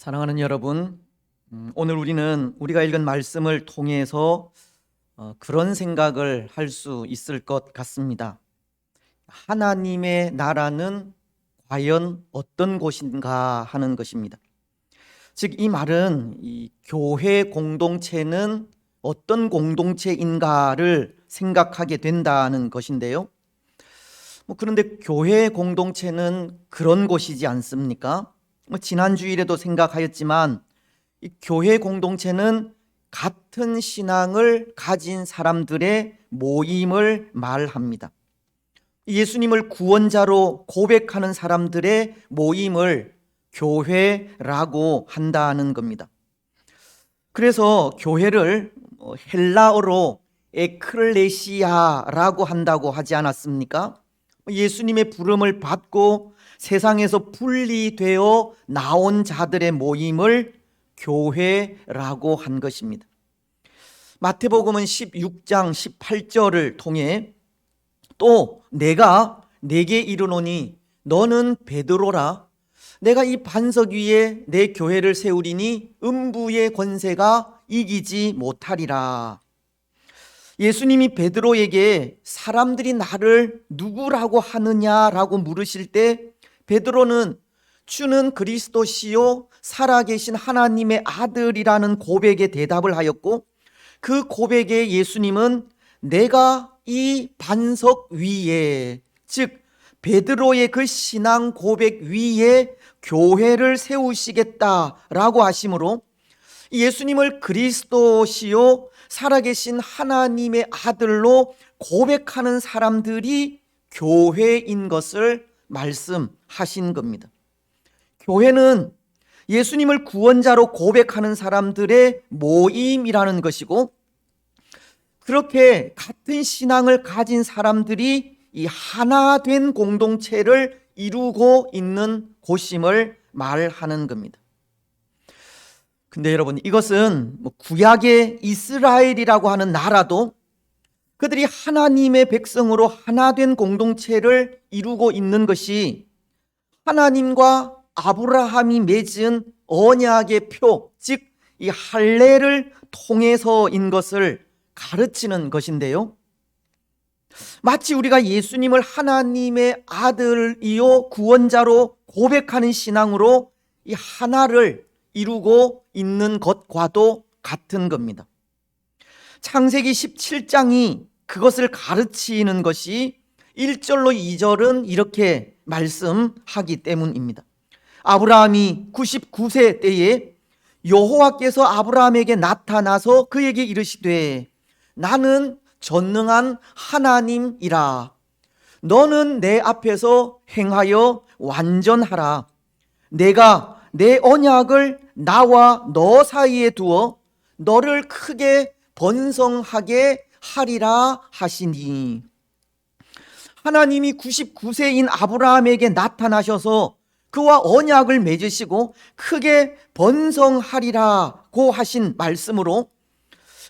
사랑하는 여러분, 오늘 우리는 우리가 읽은 말씀을 통해서 그런 생각을 할 수 있을 것 같습니다. 하나님의 나라는 과연 어떤 곳인가 하는 것입니다. 즉, 이 말은 이 교회 공동체는 어떤 공동체인가를 생각하게 된다는 것인데요. 그런데 교회 공동체는 그런 곳이지 않습니까? 지난 주일에도 생각하였지만 이 교회 공동체는 같은 신앙을 가진 사람들의 모임을 말합니다. 예수님을 구원자로 고백하는 사람들의 모임을 교회라고 한다는 겁니다. 그래서 교회를 헬라어로 에클레시아라고 한다고 하지 않았습니까? 예수님의 부름을 받고 세상에서 분리되어 나온 자들의 모임을 교회라고 한 것입니다. 마태복음은 16장 18절을 통해 또 내가 네게 이르노니 너는 베드로라. 내가 이 반석 위에 내 교회를 세우리니 음부의 권세가 이기지 못하리라. 예수님이 베드로에게 사람들이 나를 누구라고 하느냐라고 물으실 때 베드로는 주는 그리스도시요 살아계신 하나님의 아들이라는 고백에 대답을 하였고, 그 고백에 예수님은 내가 이 반석 위에, 즉 베드로의 그 신앙 고백 위에 교회를 세우시겠다라고 하심으로 예수님을 그리스도시요 살아계신 하나님의 아들로 고백하는 사람들이 교회인 것을 말씀하신 겁니다. 교회는 예수님을 구원자로 고백하는 사람들의 모임이라는 것이고, 그렇게 같은 신앙을 가진 사람들이 이 하나 된 공동체를 이루고 있는 곳임을 말하는 겁니다. 근데 여러분, 이것은 구약의 이스라엘이라고 하는 나라도 그들이 하나님의 백성으로 하나 된 공동체를 이루고 있는 것이 하나님과 아브라함이 맺은 언약의 표, 즉 이 할례를 통해서인 것을 가르치는 것인데요. 마치 우리가 예수님을 하나님의 아들이요 구원자로 고백하는 신앙으로 이 하나를 이루고 있는 것과도 같은 겁니다. 창세기 17장이 그것을 가르치는 것이 1절로 2절은 이렇게 말씀하기 때문입니다. 아브라함이 99세 때에 여호와께서 아브라함에게 나타나서 그에게 이르시되 나는 전능한 하나님이라. 너는 내 앞에서 행하여 완전하라. 내가 내 언약을 나와 너 사이에 두어 너를 크게 번성하게 하리라 하시니. 하나님이 99세인 아브라함에게 나타나셔서 그와 언약을 맺으시고 크게 번성하리라고 하신 말씀으로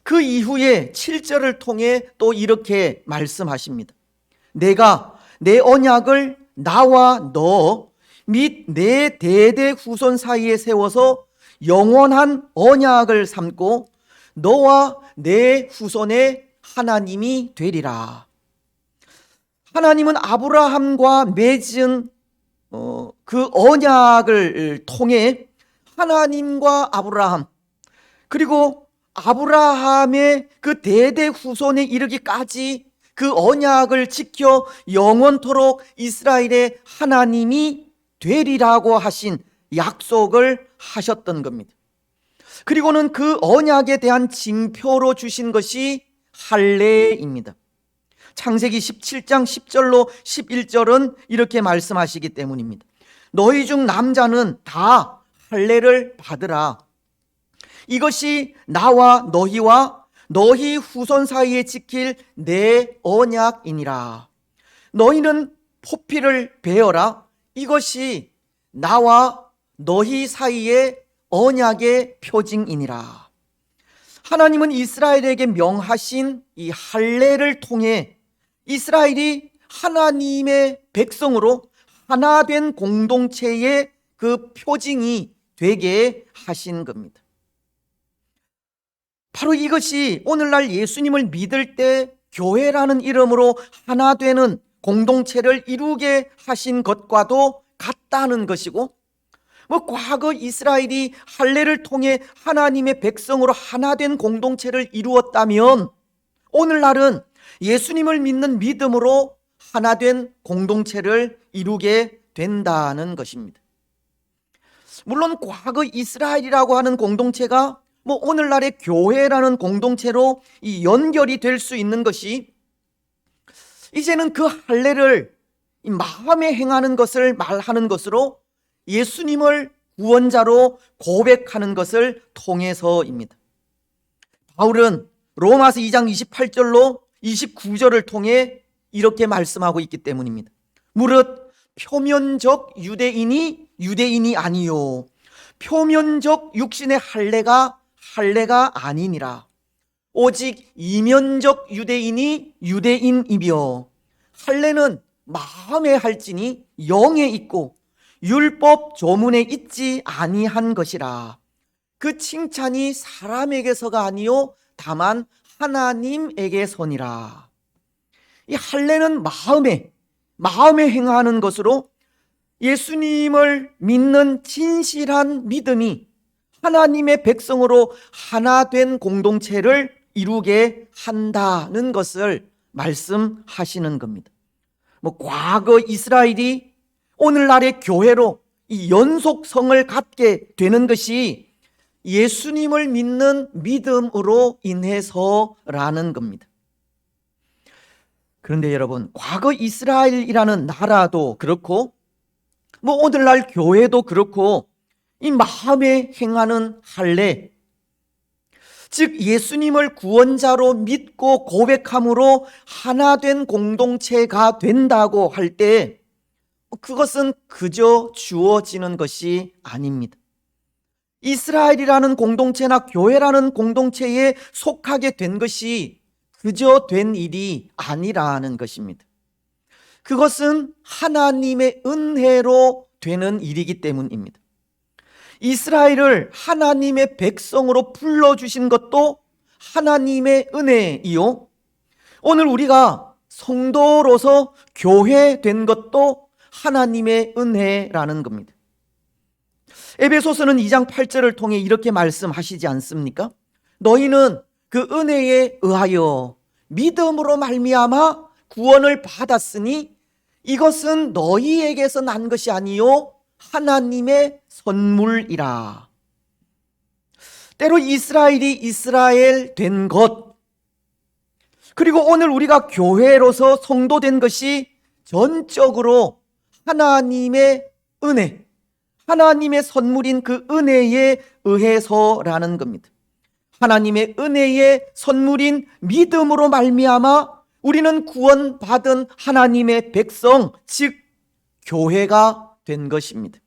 그 이후에 7절을 통해 또 이렇게 말씀하십니다. 내가 내 언약을 나와 너 및 내 대대 후손 사이에 세워서 영원한 언약을 삼고 너와 내 후손의 하나님이 되리라. 하나님은 아브라함과 맺은 그 언약을 통해 하나님과 아브라함, 그리고 아브라함의 그 대대 후손에 이르기까지 그 언약을 지켜 영원토록 이스라엘의 하나님이 되리라고 하신 약속을 하셨던 겁니다. 그리고는 그 언약에 대한 징표로 주신 것이 할례입니다. 창세기 17장 10절로 11절은 이렇게 말씀하시기 때문입니다. 너희 중 남자는 다 할례를 받으라. 이것이 나와 너희와 너희 후손 사이에 지킬 내 언약이니라. 너희는 포피를 베어라. 이것이 나와 너희 사이의 언약의 표징이니라. 하나님은 이스라엘에게 명하신 이 할례를 통해 이스라엘이 하나님의 백성으로 하나 된 공동체의 그 표징이 되게 하신 겁니다. 바로 이것이 오늘날 예수님을 믿을 때 교회라는 이름으로 하나 되는 공동체를 이루게 하신 것과도 같다는 것이고, 과거 이스라엘이 할례를 통해 하나님의 백성으로 하나 된 공동체를 이루었다면 오늘날은 예수님을 믿는 믿음으로 하나 된 공동체를 이루게 된다는 것입니다. 물론 과거 이스라엘이라고 하는 공동체가 오늘날의 교회라는 공동체로 이 연결이 될 수 있는 것이, 이제는 그 할례를 마음에 행하는 것을 말하는 것으로 예수님을 구원자로 고백하는 것을 통해서입니다. 바울은 로마서 2장 28절로 29절을 통해 이렇게 말씀하고 있기 때문입니다. 무릇 표면적 유대인이 유대인이 아니요 표면적 육신의 할례가 아니니라. 오직 이면적 유대인이 유대인이며 할례는 마음에 할지니 영에 있고 율법 조문에 있지 아니한 것이라. 그 칭찬이 사람에게서가 아니요 다만 하나님에게서니라. 이 할례는 마음에 행하는 것으로 예수님을 믿는 진실한 믿음이 하나님의 백성으로 하나 된 공동체를 이루게 한다는 것을 말씀하시는 겁니다. 과거 이스라엘이 오늘날의 교회로 이 연속성을 갖게 되는 것이 예수님을 믿는 믿음으로 인해서라는 겁니다. 그런데 여러분, 과거 이스라엘이라는 나라도 그렇고 오늘날 교회도 그렇고 이 마음에 행하는 할례, 즉 예수님을 구원자로 믿고 고백함으로 하나 된 공동체가 된다고 할 때 그것은 그저 주어지는 것이 아닙니다. 이스라엘이라는 공동체나 교회라는 공동체에 속하게 된 것이 그저 된 일이 아니라는 것입니다. 그것은 하나님의 은혜로 되는 일이기 때문입니다. 이스라엘을 하나님의 백성으로 불러주신 것도 하나님의 은혜이요, 오늘 우리가 성도로서 교회된 것도 하나님의 은혜라는 겁니다. 에베소서는 2장 8절을 통해 이렇게 말씀하시지 않습니까? 너희는 그 은혜에 의하여 믿음으로 말미암아 구원을 받았으니 이것은 너희에게서 난 것이 아니요 하나님의 선물이라. 때로 이스라엘이 이스라엘 된 것, 그리고 오늘 우리가 교회로서 성도된 것이 전적으로 하나님의 은혜, 하나님의 선물인 그 은혜에 의해서라는 겁니다. 하나님의 은혜의 선물인 믿음으로 말미암아 우리는 구원받은 하나님의 백성, 즉 교회가 된 것입니다.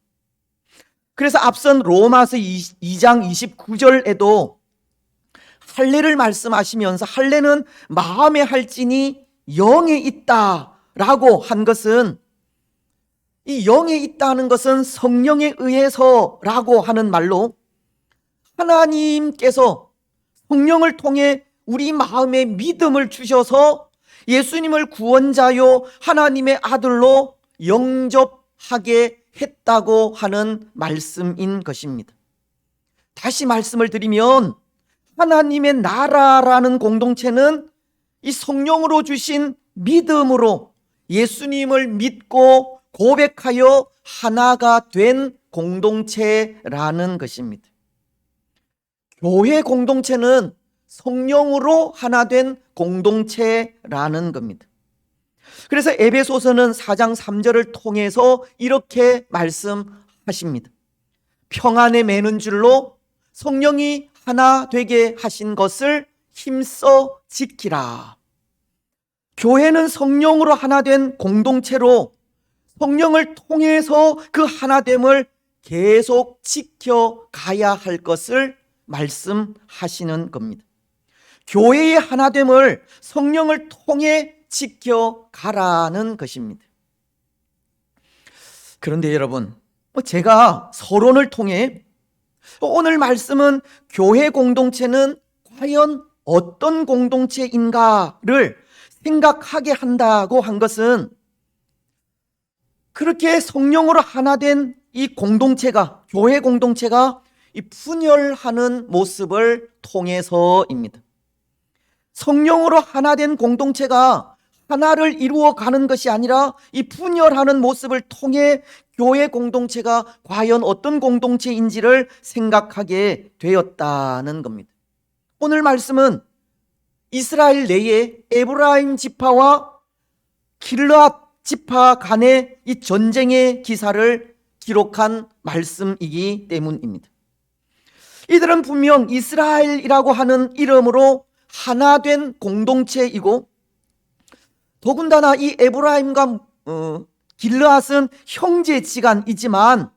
그래서 앞선 로마서 2장 29절에도 할례를 말씀하시면서 할례는 마음에 할지니 영에 있다라고 한 것은, 이 영에 있다는 것은 성령에 의해서라고 하는 말로 하나님께서 성령을 통해 우리 마음에 믿음을 주셔서 예수님을 구원자요 하나님의 아들로 영접하게 했다고 하는 말씀인 것입니다. 다시 말씀을 드리면 하나님의 나라라는 공동체는 이 성령으로 주신 믿음으로 예수님을 믿고 고백하여 하나가 된 공동체라는 것입니다. 교회 공동체는 성령으로 하나 된 공동체라는 겁니다. 그래서 에베소서는 4장 3절을 통해서 이렇게 말씀하십니다. 평안에 매는 줄로 성령이 하나 되게 하신 것을 힘써 지키라. 교회는 성령으로 하나 된 공동체로 성령을 통해서 그 하나됨을 계속 지켜가야 할 것을 말씀하시는 겁니다. 교회의 하나됨을 성령을 통해 지켜가라는 것입니다. 그런데 여러분, 제가 서론을 통해 오늘 말씀은 교회 공동체는 과연 어떤 공동체인가를 생각하게 한다고 한 것은, 그렇게 성령으로 하나 된 이 공동체가, 교회 공동체가 이 분열하는 모습을 통해서입니다. 성령으로 하나 된 공동체가 하나를 이루어 가는 것이 아니라 이 분열하는 모습을 통해 교회 공동체가 과연 어떤 공동체인지를 생각하게 되었다는 겁니다. 오늘 말씀은 이스라엘 내에 에브라임 지파와 길르앗 지파 간의 이 전쟁의 기사를 기록한 말씀이기 때문입니다. 이들은 분명 이스라엘이라고 하는 이름으로 하나 된 공동체이고, 더군다나 이 에브라임과 길르앗은 형제지간이지만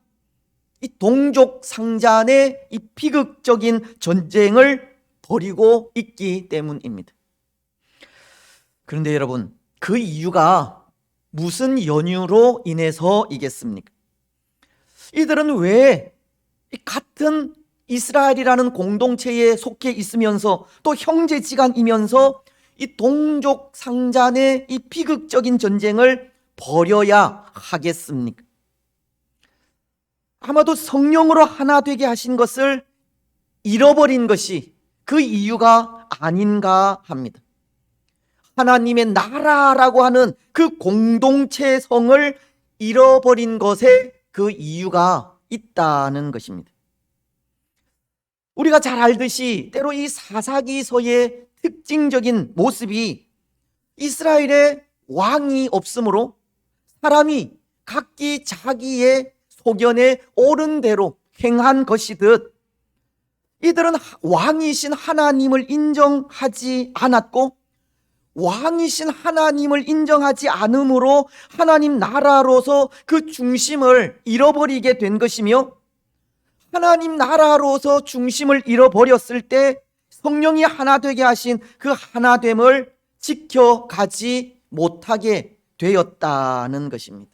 이 동족 상잔의 이 비극적인 전쟁을 벌이고 있기 때문입니다. 그런데 여러분, 그 이유가 무슨 연유로 인해서이겠습니까? 이들은 왜 같은 이스라엘이라는 공동체에 속해 있으면서 또 형제지간이면서 이 동족 상잔의 이 비극적인 전쟁을 벌여야 하겠습니까? 아마도 성령으로 하나 되게 하신 것을 잃어버린 것이 그 이유가 아닌가 합니다. 하나님의 나라라고 하는 그 공동체성을 잃어버린 것에 그 이유가 있다는 것입니다. 우리가 잘 알듯이 때로 이 사사기서의 특징적인 모습이 이스라엘에 왕이 없으므로 사람이 각기 자기의 소견에 옳은 대로 행한 것이듯, 이들은 왕이신 하나님을 인정하지 않았고, 왕이신 하나님을 인정하지 않음으로 하나님 나라로서 그 중심을 잃어버리게 된 것이며, 하나님 나라로서 중심을 잃어버렸을 때 성령이 하나 되게 하신 그 하나됨을 지켜가지 못하게 되었다는 것입니다.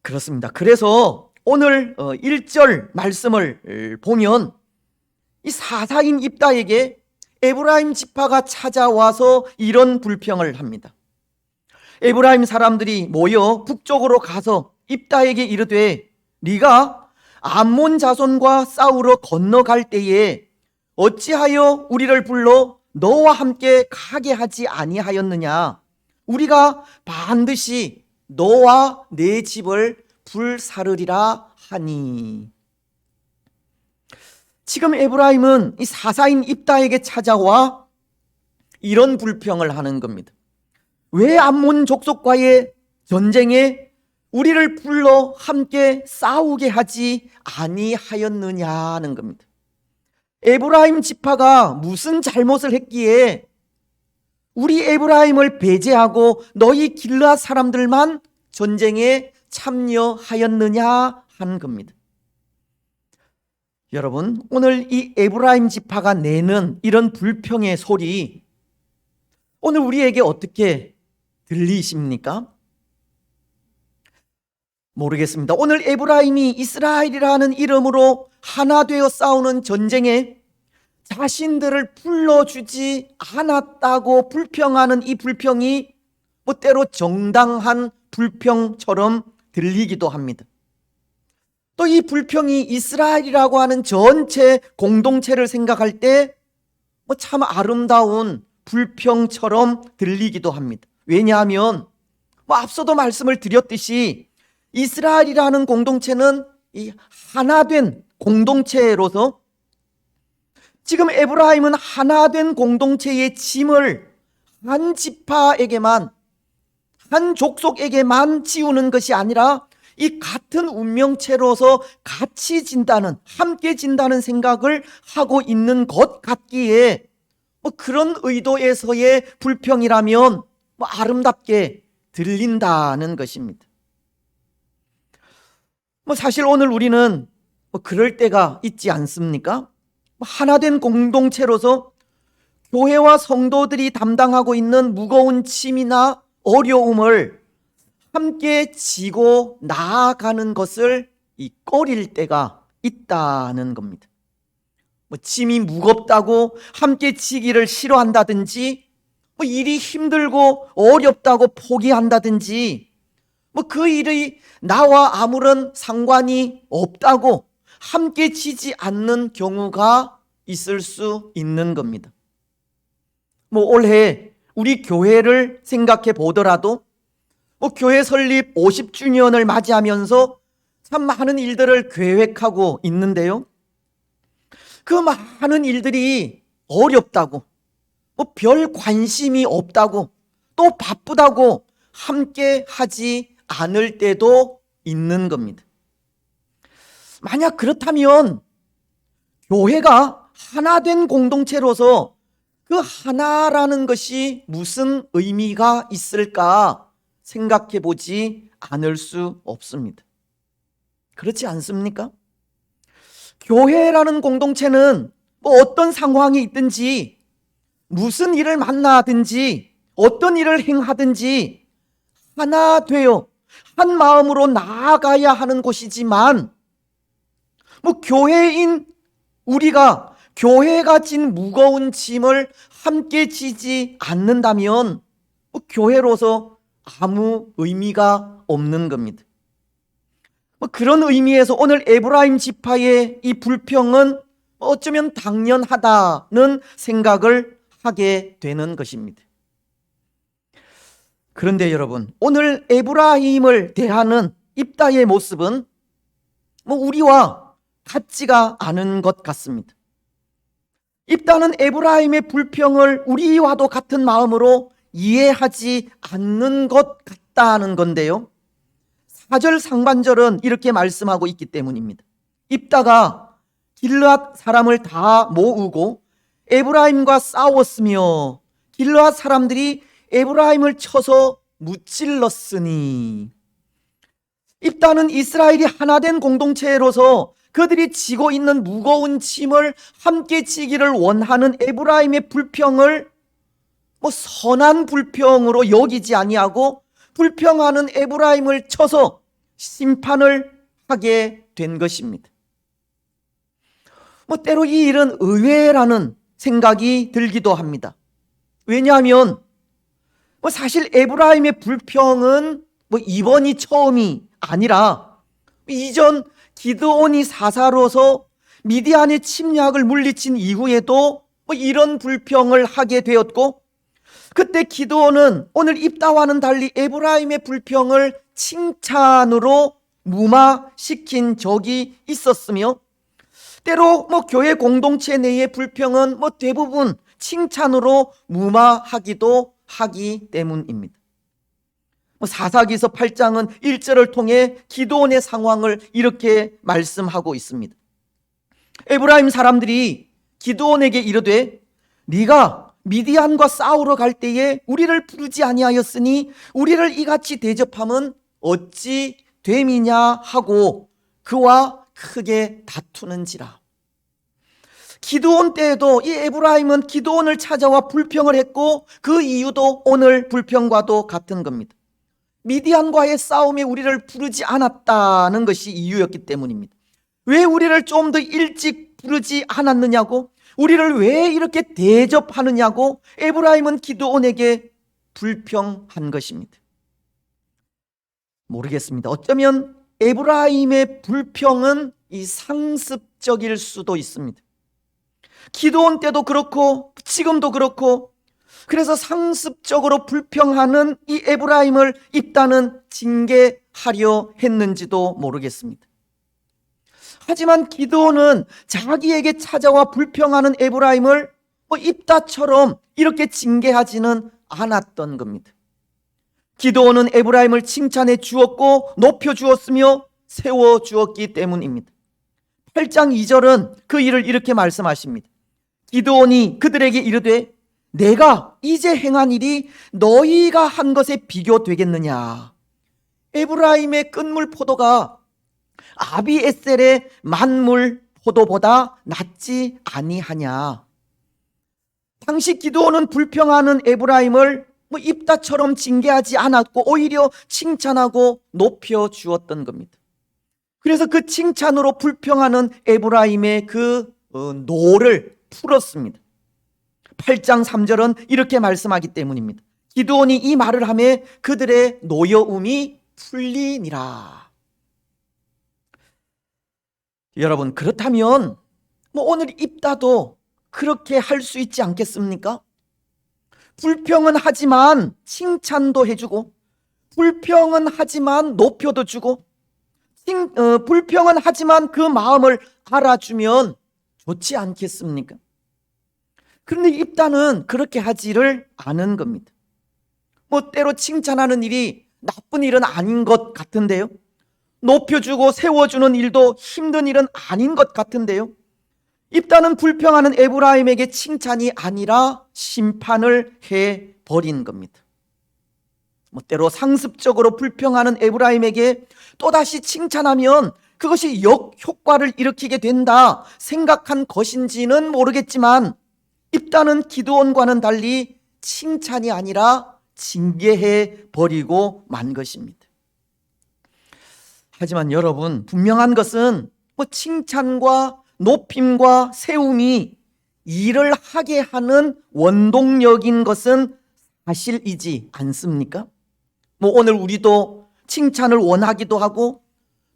그렇습니다. 그래서 오늘 1절 말씀을 보면 이 사사인 입다에게 에브라임 지파가 찾아와서 이런 불평을 합니다. 에브라임 사람들이 모여 북쪽으로 가서 입다에게 이르되, 네가 암몬 자손과 싸우러 건너갈 때에 어찌하여 우리를 불러 너와 함께 가게 하지 아니하였느냐? 우리가 반드시 너와 내 집을 불사르리라 하니. 지금 에브라임은 이 사사인 입다에게 찾아와 이런 불평을 하는 겁니다. 왜 암몬 족속과의 전쟁에 우리를 불러 함께 싸우게 하지 아니하였느냐는 겁니다. 에브라임 지파가 무슨 잘못을 했기에 우리 에브라임을 배제하고 너희 길르앗 사람들만 전쟁에 참여하였느냐 하는 겁니다. 여러분, 오늘 이 에브라임 지파가 내는 이런 불평의 소리, 오늘 우리에게 어떻게 들리십니까? 모르겠습니다. 오늘 에브라임이 이스라엘이라는 이름으로 하나 되어 싸우는 전쟁에 자신들을 불러주지 않았다고 불평하는 이 불평이 때로 정당한 불평처럼 들리기도 합니다. 또 이 불평이 이스라엘이라고 하는 전체 공동체를 생각할 때 참 아름다운 불평처럼 들리기도 합니다. 왜냐하면 앞서도 말씀을 드렸듯이 이스라엘이라는 공동체는 이 하나된 공동체로서 지금 에브라임은 하나된 공동체의 짐을 한 지파에게만, 한 족속에게만 지우는 것이 아니라 이 같은 운명체로서 같이 진다는, 함께 진다는 생각을 하고 있는 것 같기에 그런 의도에서의 불평이라면 아름답게 들린다는 것입니다. 사실 오늘 우리는 그럴 때가 있지 않습니까? 하나된 공동체로서 교회와 성도들이 담당하고 있는 무거운 짐이나 어려움을 함께 지고 나아가는 것을 꺼릴 때가 있다는 겁니다. 짐이 무겁다고 함께 지기를 싫어한다든지, 일이 힘들고 어렵다고 포기한다든지, 그 일이 나와 아무런 상관이 없다고 함께 지지 않는 경우가 있을 수 있는 겁니다. 올해 우리 교회를 생각해 보더라도 교회 설립 50주년을 맞이하면서 참 많은 일들을 계획하고 있는데요, 그 많은 일들이 어렵다고, 별 관심이 없다고, 또 바쁘다고 함께 하지 않을 때도 있는 겁니다. 만약 그렇다면 교회가 하나 된 공동체로서 그 하나라는 것이 무슨 의미가 있을까 생각해 보지 않을 수 없습니다. 그렇지 않습니까? 교회라는 공동체는 어떤 상황이 있든지, 무슨 일을 만나든지, 어떤 일을 행하든지 하나 되어 한 마음으로 나아가야 하는 곳이지만, 교회인 우리가 교회가 진 무거운 짐을 함께 지지 않는다면 교회로서 아무 의미가 없는 겁니다. 그런 의미에서 오늘 에브라임 지파의 이 불평은 어쩌면 당연하다는 생각을 하게 되는 것입니다. 그런데 여러분, 오늘 에브라임을 대하는 입다의 모습은 우리와 같지가 않은 것 같습니다. 입다는 에브라임의 불평을 우리와도 같은 마음으로 이해하지 않는 것 같다는 건데요, 4절 상반절은 이렇게 말씀하고 있기 때문입니다. 입다가 길르앗 사람을 다 모으고 에브라임과 싸웠으며 길르앗 사람들이 에브라임을 쳐서 무찔렀으니, 입다는 이스라엘이 하나 된 공동체로서 그들이 지고 있는 무거운 짐을 함께 지기를 원하는 에브라임의 불평을 선한 불평으로 여기지 아니하고 불평하는 에브라임을 쳐서 심판을 하게 된 것입니다. 때로 이 일은 의외라는 생각이 들기도 합니다. 왜냐하면 사실 에브라임의 불평은 이번이 처음이 아니라 이전 기드온이 사사로서 미디안의 침략을 물리친 이후에도 이런 불평을 하게 되었고, 그때 기드온은 오늘 입다와는 달리 에브라임의 불평을 칭찬으로 무마시킨 적이 있었으며, 때로 교회 공동체 내의 불평은 대부분 칭찬으로 무마하기도 하기 때문입니다. 사사기서 8장은 1절을 통해 기드온의 상황을 이렇게 말씀하고 있습니다. 에브라임 사람들이 기드온에게 이르되, 네가 미디안과 싸우러 갈 때에 우리를 부르지 아니하였으니 우리를 이같이 대접함은 어찌 됨이냐 하고 그와 크게 다투는지라. 기드온 때에도 이 에브라임은 기드온을 찾아와 불평을 했고, 그 이유도 오늘 불평과도 같은 겁니다. 미디안과의 싸움에 우리를 부르지 않았다는 것이 이유였기 때문입니다. 왜 우리를 좀 더 일찍 부르지 않았느냐고, 우리를 왜 이렇게 대접하느냐고 에브라임은 기드온에게 불평한 것입니다. 모르겠습니다. 어쩌면 에브라임의 불평은 이 상습적일 수도 있습니다. 기드온 때도 그렇고 지금도 그렇고, 그래서 상습적으로 불평하는 이 에브라임을 입다는 징계하려 했는지도 모르겠습니다. 하지만 기드온은 자기에게 찾아와 불평하는 에브라임을 입다처럼 이렇게 징계하지는 않았던 겁니다. 기드온은 에브라임을 칭찬해 주었고 높여 주었으며 세워 주었기 때문입니다. 8장 2절은 그 일을 이렇게 말씀하십니다. 기드온이 그들에게 이르되, 내가 이제 행한 일이 너희가 한 것에 비교되겠느냐. 에브라임의 끈물 포도가 아비에셀의 만물 포도보다 낫지 아니하냐. 당시 기드온은 불평하는 에브라임을 입다처럼 징계하지 않았고 오히려 칭찬하고 높여 주었던 겁니다. 그래서 그 칭찬으로 불평하는 에브라임의 그 노를 풀었습니다. 8장 3절은 이렇게 말씀하기 때문입니다. 기드온이 이 말을 하며 그들의 노여움이 풀리니라. 여러분, 그렇다면 오늘 입다도 그렇게 할 수 있지 않겠습니까? 불평은 하지만 칭찬도 해주고, 불평은 하지만 높여도 주고, 불평은 하지만 그 마음을 알아주면 좋지 않겠습니까? 그런데 입다는 그렇게 하지를 않은 겁니다. 때로 칭찬하는 일이 나쁜 일은 아닌 것 같은데요, 높여주고 세워주는 일도 힘든 일은 아닌 것 같은데요, 입다는 불평하는 에브라임에게 칭찬이 아니라 심판을 해버린 겁니다. 때로 상습적으로 불평하는 에브라임에게 또다시 칭찬하면 그것이 역효과를 일으키게 된다 생각한 것인지는 모르겠지만, 입다는 기드온과는 달리 칭찬이 아니라 징계해 버리고 만 것입니다. 하지만 여러분, 분명한 것은 칭찬과 높임과 세움이 일을 하게 하는 원동력인 것은 사실이지 않습니까? 오늘 우리도 칭찬을 원하기도 하고,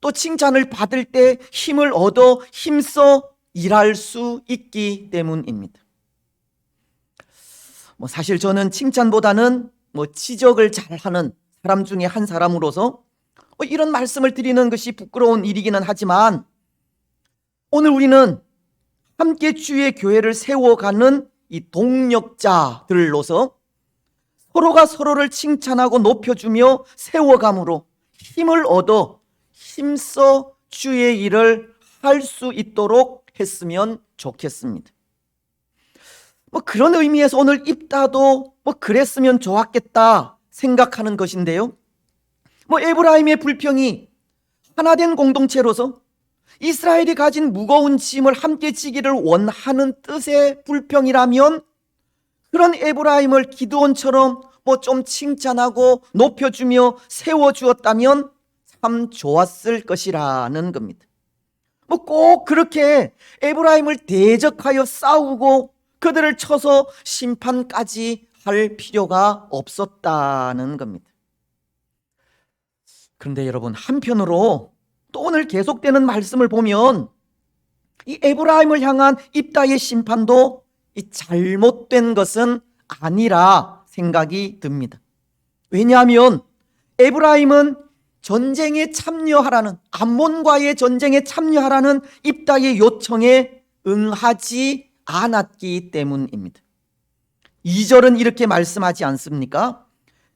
또 칭찬을 받을 때 힘을 얻어 힘써 일할 수 있기 때문입니다. 사실 저는 칭찬보다는 지적을 잘하는 사람 중에 한 사람으로서 이런 말씀을 드리는 것이 부끄러운 일이기는 하지만, 오늘 우리는 함께 주의 교회를 세워가는 이 동력자들로서 서로가 서로를 칭찬하고 높여주며 세워감으로 힘을 얻어 힘써 주의 일을 할 수 있도록 했으면 좋겠습니다. 그런 의미에서 오늘 입다도 그랬으면 좋았겠다 생각하는 것인데요, 에브라임의 불평이 하나된 공동체로서 이스라엘이 가진 무거운 짐을 함께 지기를 원하는 뜻의 불평이라면, 그런 에브라임을 기드온처럼 좀 칭찬하고 높여주며 세워주었다면 참 좋았을 것이라는 겁니다. 꼭 그렇게 에브라임을 대적하여 싸우고 그들을 쳐서 심판까지 할 필요가 없었다는 겁니다. 그런데 여러분, 한편으로 또 오늘 계속되는 말씀을 보면 이 에브라임을 향한 입다의 심판도 이 잘못된 것은 아니라 생각이 듭니다. 왜냐하면 에브라임은 전쟁에 참여하라는, 암몬과의 전쟁에 참여하라는 입다의 요청에 응하지 않았기 때문입니다. 2절은 이렇게 말씀하지 않습니까?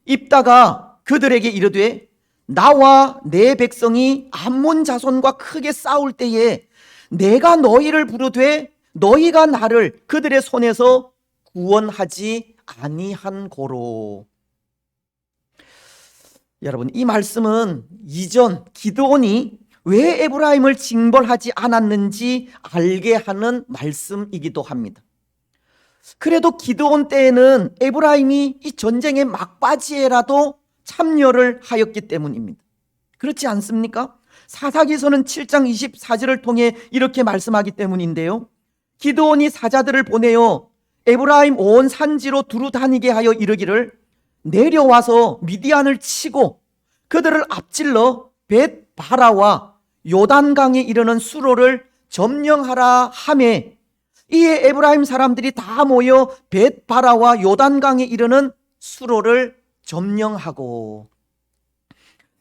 입다가 그들에게 이르되 나와 내 백성이 암몬 자손과 크게 싸울 때에 내가 너희를 부르되 너희가 나를 그들의 손에서 구원하지 아니한 고로. 여러분, 이 말씀은 이전 기드온이 왜 에브라임을 징벌하지 않았는지 알게 하는 말씀이기도 합니다. 그래도 기드온 때에는 에브라임이 이 전쟁의 막바지에라도 참여를 하였기 때문입니다. 그렇지 않습니까? 사사기서는 7장 24절을 통해 이렇게 말씀하기 때문인데요, 기드온이 사자들을 보내어 에브라임 온 산지로 두루 다니게 하여 이르기를 내려와서 미디안을 치고 그들을 앞질러 벳바라와 요단강에 이르는 수로를 점령하라 하매, 이에 에브라임 사람들이 다 모여 벳바라와 요단강에 이르는 수로를 점령하고.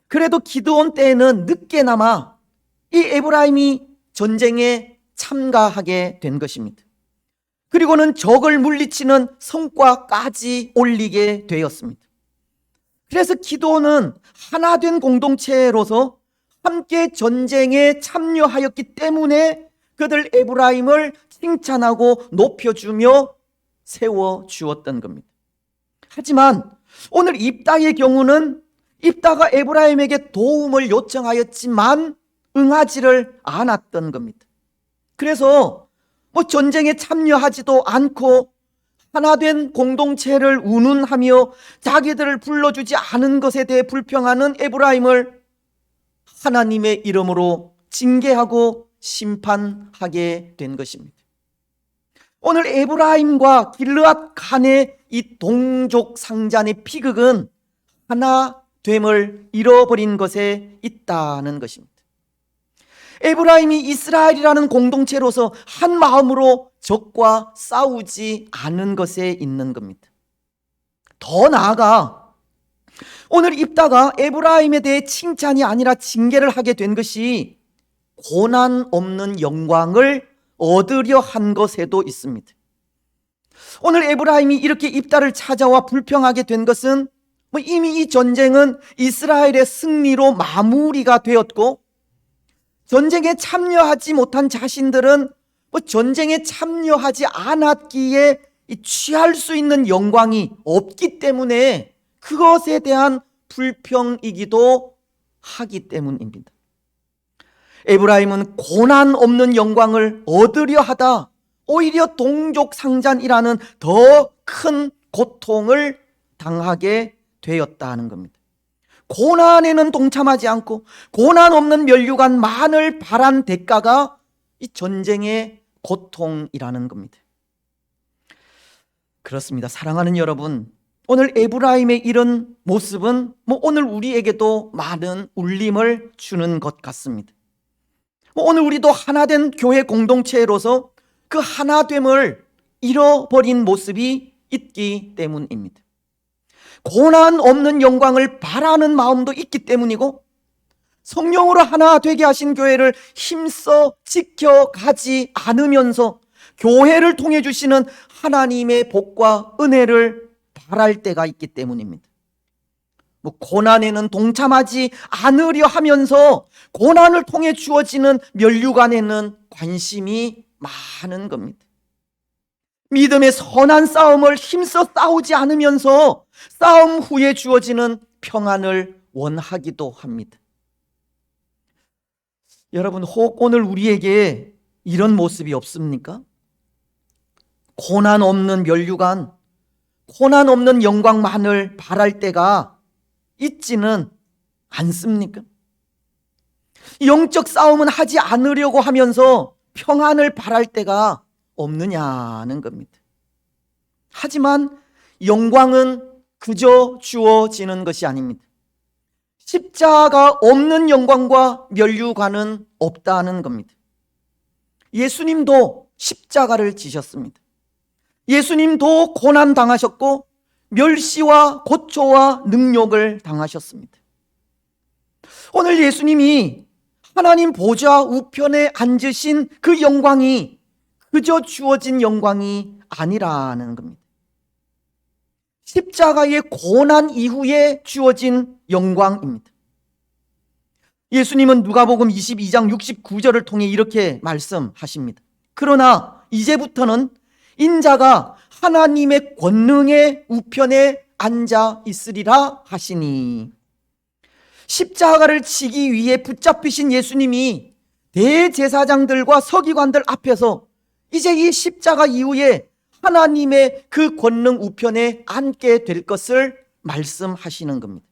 그래도 기드온 때에는 늦게나마 이 에브라임이 전쟁에 참가하게 된 것입니다. 그리고는 적을 물리치는 성과까지 올리게 되었습니다. 그래서 기드온은 하나된 공동체로서 함께 전쟁에 참여하였기 때문에 그들 에브라임을 칭찬하고 높여주며 세워주었던 겁니다. 하지만 오늘 입다의 경우는 입다가 에브라임에게 도움을 요청하였지만 응하지를 않았던 겁니다. 그래서 전쟁에 참여하지도 않고 하나된 공동체를 운운하며 자기들을 불러주지 않은 것에 대해 불평하는 에브라임을 하나님의 이름으로 징계하고 심판하게 된 것입니다. 오늘 에브라임과 길르앗 간의 이 동족 상잔의 비극은 하나됨을 잃어버린 것에 있다는 것입니다. 에브라임이 이스라엘이라는 공동체로서 한 마음으로 적과 싸우지 않은 것에 있는 겁니다. 더 나아가 오늘 입다가 에브라임에 대해 칭찬이 아니라 징계를 하게 된 것이 고난 없는 영광을 얻으려 한 것에도 있습니다. 오늘 에브라임이 이렇게 입다를 찾아와 불평하게 된 것은 이미 이 전쟁은 이스라엘의 승리로 마무리가 되었고, 전쟁에 참여하지 못한 자신들은 전쟁에 참여하지 않았기에 취할 수 있는 영광이 없기 때문에 그것에 대한 불평이기도 하기 때문입니다. 에브라임은 고난 없는 영광을 얻으려 하다 오히려 동족 상잔이라는 더 큰 고통을 당하게 되었다는 겁니다. 고난에는 동참하지 않고 고난 없는 면류관만을 바란 대가가 이 전쟁의 고통이라는 겁니다. 그렇습니다. 사랑하는 여러분, 오늘 에브라임의 이런 모습은 오늘 우리에게도 많은 울림을 주는 것 같습니다. 오늘 우리도 하나된 교회 공동체로서 그 하나됨을 잃어버린 모습이 있기 때문입니다. 고난 없는 영광을 바라는 마음도 있기 때문이고, 성령으로 하나 되게 하신 교회를 힘써 지켜가지 않으면서 교회를 통해 주시는 하나님의 복과 은혜를 바랄 때가 있기 때문입니다. 고난에는 동참하지 않으려 하면서 고난을 통해 주어지는 면류관에는 관심이 많은 겁니다. 믿음의 선한 싸움을 힘써 싸우지 않으면서 싸움 후에 주어지는 평안을 원하기도 합니다. 여러분, 혹 오늘 우리에게 이런 모습이 없습니까? 고난 없는 면류관, 고난 없는 영광만을 바랄 때가 있지는 않습니까? 영적 싸움은 하지 않으려고 하면서 평안을 바랄 때가 없느냐는 겁니다. 하지만 영광은 그저 주어지는 것이 아닙니다. 십자가 없는 영광과 면류관은 없다는 겁니다. 예수님도 십자가를 지셨습니다. 예수님도 고난 당하셨고 멸시와 고초와 능욕을 당하셨습니다. 오늘 예수님이 하나님 보좌 우편에 앉으신 그 영광이 그저 주어진 영광이 아니라는 겁니다. 십자가의 고난 이후에 주어진 영광입니다. 예수님은 누가복음 22장 69절을 통해 이렇게 말씀하십니다. 그러나 이제부터는 인자가 하나님의 권능의 우편에 앉아 있으리라 하시니, 십자가를 지기 위해 붙잡히신 예수님이 대제사장들과 서기관들 앞에서 이제 이 십자가 이후에 하나님의 그 권능 우편에 앉게 될 것을 말씀하시는 겁니다.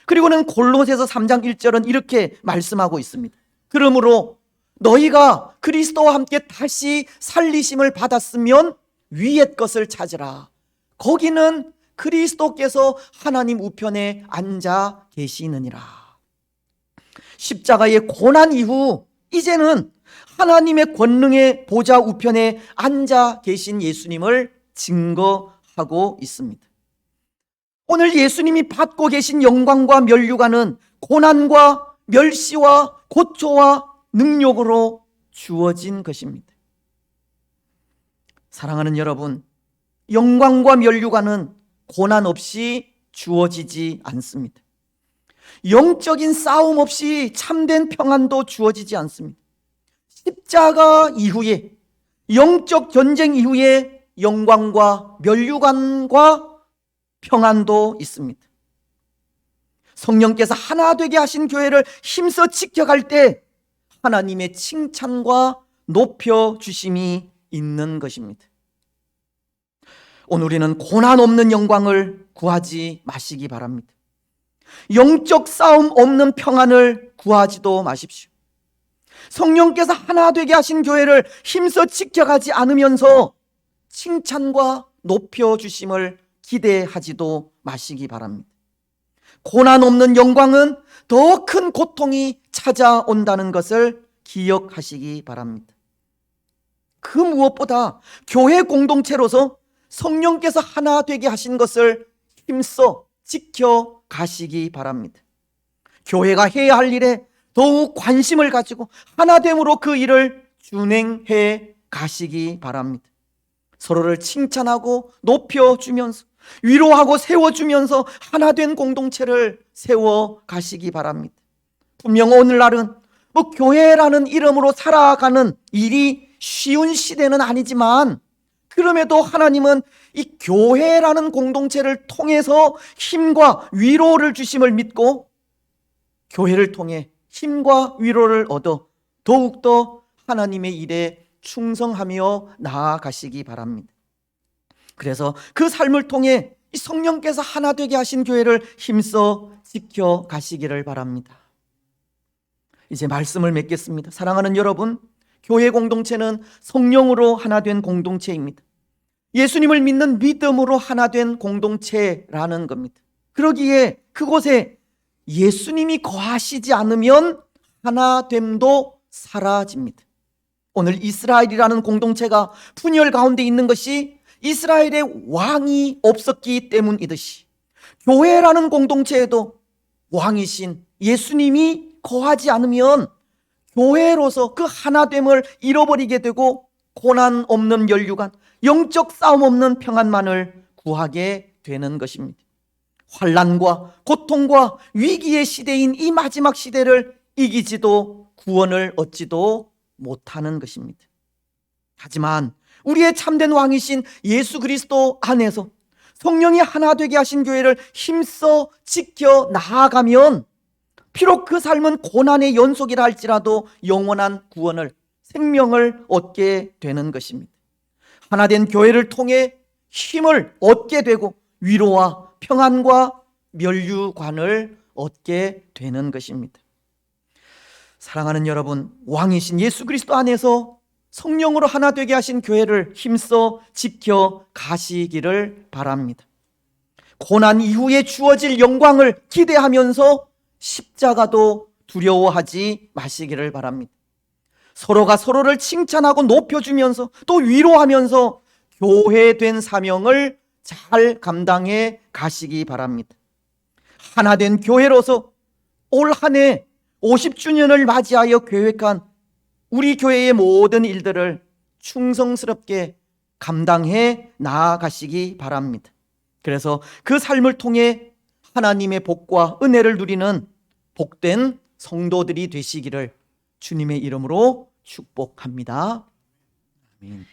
그리고는 골로새서 3장 1절은 이렇게 말씀하고 있습니다. 그러므로 너희가 그리스도와 함께 다시 살리심을 받았으면 위의 것을 찾으라. 거기는 그리스도께서 하나님 우편에 앉아 계시느니라. 십자가의 고난 이후 이제는 하나님의 권능의 보좌 우편에 앉아 계신 예수님을 증거하고 있습니다. 오늘 예수님이 받고 계신 영광과 면류관은 고난과 멸시와 고초와 능력으로 주어진 것입니다. 사랑하는 여러분, 영광과 면류관은 고난 없이 주어지지 않습니다. 영적인 싸움 없이 참된 평안도 주어지지 않습니다. 십자가 이후에, 영적 전쟁 이후에 영광과 면류관과 평안도 있습니다. 성령께서 하나 되게 하신 교회를 힘써 지켜갈 때 하나님의 칭찬과 높여주심이 있는 것입니다. 오늘 우리는 고난 없는 영광을 구하지 마시기 바랍니다. 영적 싸움 없는 평안을 구하지도 마십시오. 성령께서 하나 되게 하신 교회를 힘써 지켜가지 않으면서 칭찬과 높여주심을 기대하지도 마시기 바랍니다. 고난 없는 영광은 더 큰 고통이 찾아온다는 것을 기억하시기 바랍니다. 그 무엇보다 교회 공동체로서 성령께서 하나 되게 하신 것을 힘써 지켜가시기 바랍니다. 교회가 해야 할 일에 더욱 관심을 가지고 하나됨으로 그 일을 준행해 가시기 바랍니다. 서로를 칭찬하고 높여주면서 위로하고 세워주면서 하나된 공동체를 세워가시기 바랍니다. 분명 오늘날은 교회라는 이름으로 살아가는 일이 쉬운 시대는 아니지만, 그럼에도 하나님은 이 교회라는 공동체를 통해서 힘과 위로를 주심을 믿고 교회를 통해 힘과 위로를 얻어 더욱더 하나님의 일에 충성하며 나아가시기 바랍니다. 그래서 그 삶을 통해 이 성령께서 하나 되게 하신 교회를 힘써 지켜가시기를 바랍니다. 이제 말씀을 맺겠습니다. 사랑하는 여러분, 교회 공동체는 성령으로 하나 된 공동체입니다. 예수님을 믿는 믿음으로 하나 된 공동체라는 겁니다. 그러기에 그곳에 예수님이 거하시지 않으면 하나됨도 사라집니다. 오늘 이스라엘이라는 공동체가 분열 가운데 있는 것이 이스라엘의 왕이 없었기 때문이듯이, 교회라는 공동체에도 왕이신 예수님이 거하지 않으면 교회로서 그 하나됨을 잃어버리게 되고 고난 없는 연류관, 영적 싸움 없는 평안만을 구하게 되는 것입니다. 환난과 고통과 위기의 시대인 이 마지막 시대를 이기지도 구원을 얻지도 못하는 것입니다. 하지만 우리의 참된 왕이신 예수 그리스도 안에서 성령이 하나 되게 하신 교회를 힘써 지켜 나아가면 비록 그 삶은 고난의 연속이라 할지라도 영원한 구원을, 생명을 얻게 되는 것입니다. 하나된 교회를 통해 힘을 얻게 되고 위로와 평안과 면류관을 얻게 되는 것입니다. 사랑하는 여러분, 왕이신 예수 그리스도 안에서 성령으로 하나 되게 하신 교회를 힘써 지켜 가시기를 바랍니다. 고난 이후에 주어질 영광을 기대하면서 십자가도 두려워하지 마시기를 바랍니다. 서로가 서로를 칭찬하고 높여주면서 또 위로하면서 교회된 사명을 잘 감당해 가시기 바랍니다. 하나된 교회로서 올 한 해 50주년을 맞이하여 계획한 우리 교회의 모든 일들을 충성스럽게 감당해 나아가시기 바랍니다. 그래서 그 삶을 통해 하나님의 복과 은혜를 누리는 복된 성도들이 되시기를 주님의 이름으로 축복합니다. 아멘.